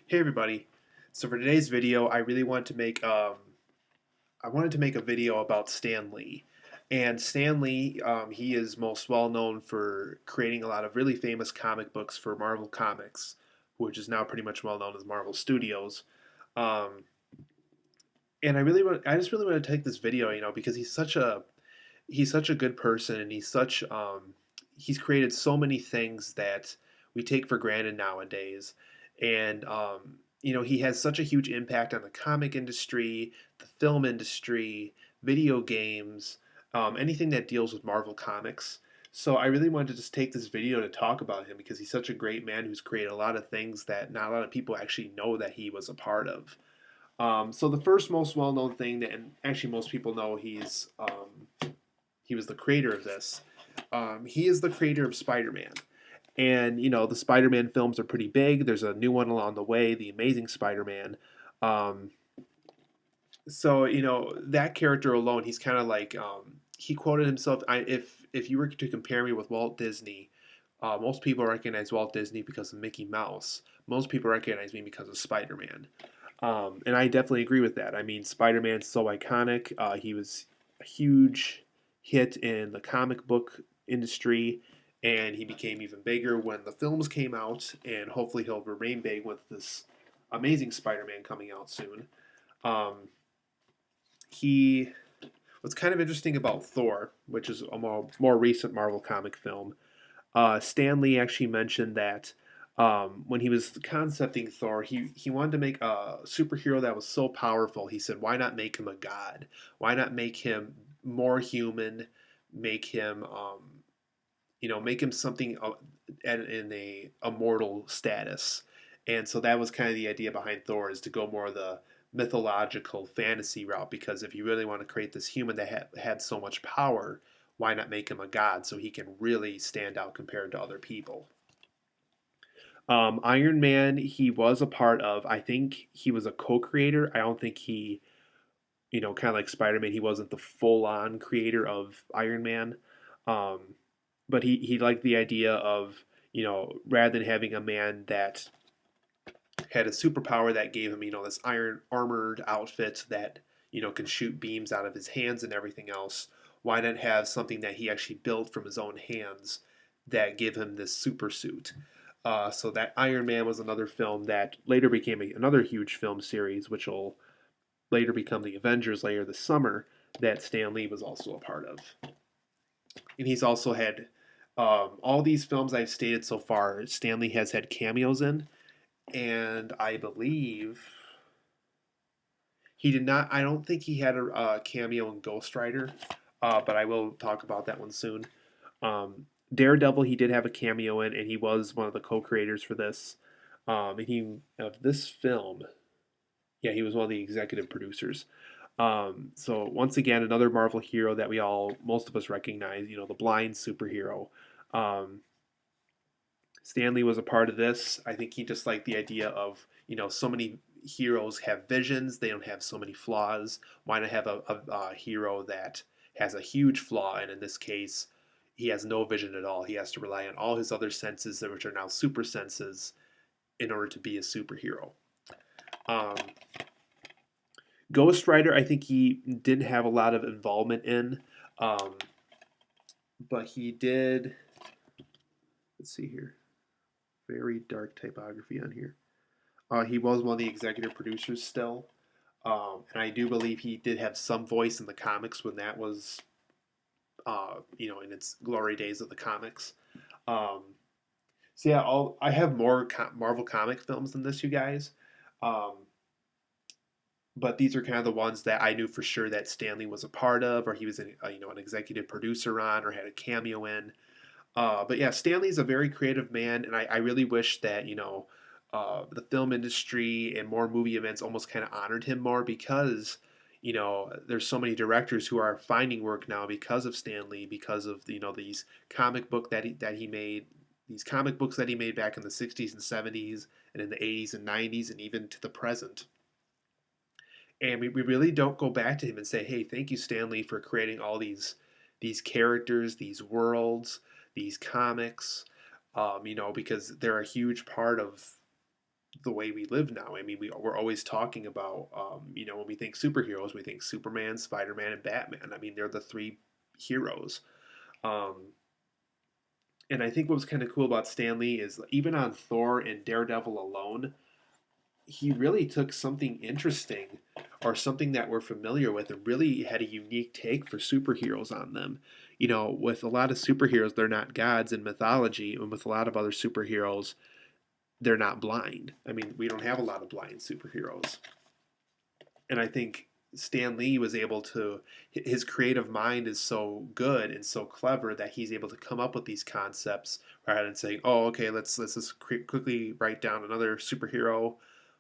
Hey everybody. So for today's video, I wanted to make a video about Stan Lee. And Stan Lee, he is most well known for creating a lot of really famous comic books for Marvel Comics, which is now pretty much well known as Marvel Studios. Um, and I just really want to take this video, because he's such a good person, and he's created so many things that we take for granted nowadays. And he has such a huge impact on the comic industry, the film industry, video games, anything that deals with Marvel Comics. So I really wanted to just take this video to talk about him because he's such a great man who's created a lot of things that not a lot of people actually know that he was a part of. So the first most well-known thing that, and actually most people know, he was the creator of this. He is the creator of Spider-Man. And, the Spider-Man films are pretty big. There's a new one along the way, The Amazing Spider-Man. Um, that character alone, he's kind of like, he quoted himself, if you were to compare me with Walt Disney, most people recognize Walt Disney because of Mickey Mouse. Most people recognize me because of Spider-Man. And I definitely agree with that. I mean, Spider-Man's so iconic. He was a huge hit in the comic book industry, and he became even bigger when the films came out, and hopefully he'll remain big with this amazing Spider-Man coming out soon. Um, he What's kind of interesting about Thor, which is a more recent Marvel comic film, Stan Lee actually mentioned that when he was concepting Thor, he wanted to make a superhero that was so powerful. He said, "Why not make him a god? Why not make him more human? Make him, make him something in a immortal status." And so that was kind of the idea behind Thor, is to go more of the mythological fantasy route, because if you really want to create this human that had so much power, why not make him a god so he can really stand out compared to other people? Iron Man, he was a part of. I think he was a co-creator. I don't think he, kind of like Spider-Man, he wasn't the full-on creator of Iron Man. Um, but he liked the idea of, rather than having a man that had a superpower that gave him, this iron armored outfit that, can shoot beams out of his hands and everything else. Why not have something that he actually built from his own hands that give him this super suit? So that Iron Man was another film that later became another huge film series, which will later become the Avengers later this summer, that Stan Lee was also a part of. And he's also had all these films I've stated so far, Stan Lee has had cameos in, and I believe he did not. I don't think he had a cameo in Ghost Rider, but I will talk about that one soon. Daredevil, he did have a cameo in, and he was one of the co-creators for this. And he of this film, yeah, he was one of the executive producers. So once again, another Marvel hero that most of us recognize. The blind superhero. Um, Stanley was a part of this. I think he just liked the idea of, so many heroes have visions, they don't have so many flaws. Why not have a hero that has a huge flaw? And in this case, he has no vision at all. He has to rely on all his other senses, which are now super senses, in order to be a superhero. Um, Ghost Rider, I think he didn't have a lot of involvement in, um, but he did. Let's see here. Very dark typography on here. He was one of the executive producers still. And I do believe he did have some voice in the comics when that was, in its glory days of the comics. Um, so yeah, I have more Marvel comic films than this, you guys. Um, but these are kind of the ones that I knew for sure that Stanley was a part of, or he was an executive producer on, or had a cameo in. But yeah, Stanley's a very creative man, and I really wish that the film industry and more movie events almost kind of honored him more, because there's so many directors who are finding work now because of Stanley, because of these comic books that he made back in the 60s and 70s and in the 80s and 90s and even to the present. And we really don't go back to him and say, hey, thank you, Stanley, for creating all these characters, these worlds, these comics, because they're a huge part of the way we live now. I mean, we're always talking about, when we think superheroes, we think Superman, Spider-Man, and Batman. I mean, they're the three heroes. Um, and I think what was kind of cool about Stan Lee is even on Thor and Daredevil alone, he really took something interesting or something that we're familiar with and really had a unique take for superheroes on them. With a lot of superheroes, they're not gods in mythology, and with a lot of other superheroes, they're not blind. I mean, we don't have a lot of blind superheroes. And I think Stan Lee was able to, his creative mind is so good and so clever that he's able to come up with these concepts rather than saying, "Oh, okay, let's just quickly write down another superhero.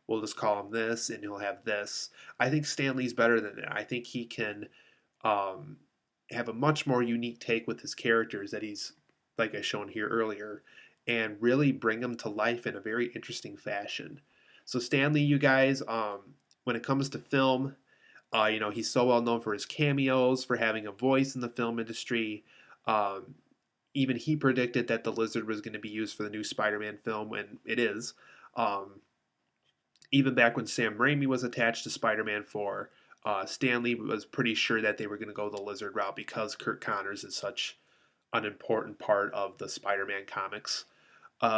We'll just call him this, and he'll have this." I think Stan Lee's better than that. I think he can um, have a much more unique take with his characters that he's, like I shown here earlier, and really bring them to life in a very interesting fashion. So Stan Lee, you guys, when it comes to film, he's so well known for his cameos, for having a voice in the film industry. Um, Even he predicted that the lizard was going to be used for the new Spider-Man film, and it is. Um, Even back when Sam Raimi was attached to Spider-Man 4, Stan Lee was pretty sure that they were going to go the lizard route because Kirk Connors is such an important part of the Spider-Man comics.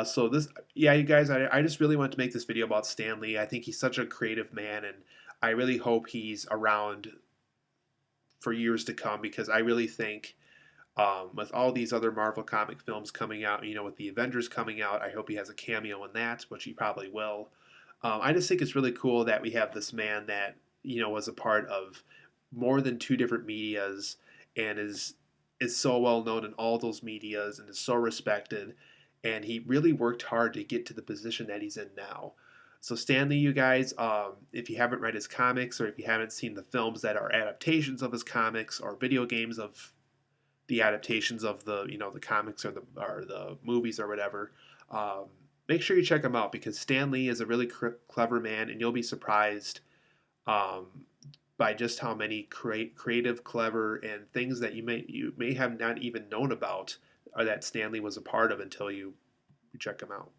So this, yeah, you guys, I just really want to make this video about Stan Lee. I think he's such a creative man, and I really hope he's around for years to come because I really think with all these other Marvel comic films coming out, with the Avengers coming out, I hope he has a cameo in that, which he probably will. I just think it's really cool that we have this man that was a part of more than two different medias and is so well known in all those medias and is so respected, and he really worked hard to get to the position that he's in now. So Stanley, you guys, if you haven't read his comics or if you haven't seen the films that are adaptations of his comics or video games of the adaptations of the comics or the movies or whatever, um, make sure you check him out because Stan Lee is a really clever man, and you'll be surprised um, by just how many creative, clever, and things that you may have not even known about, or that Stan Lee was a part of until you check him out.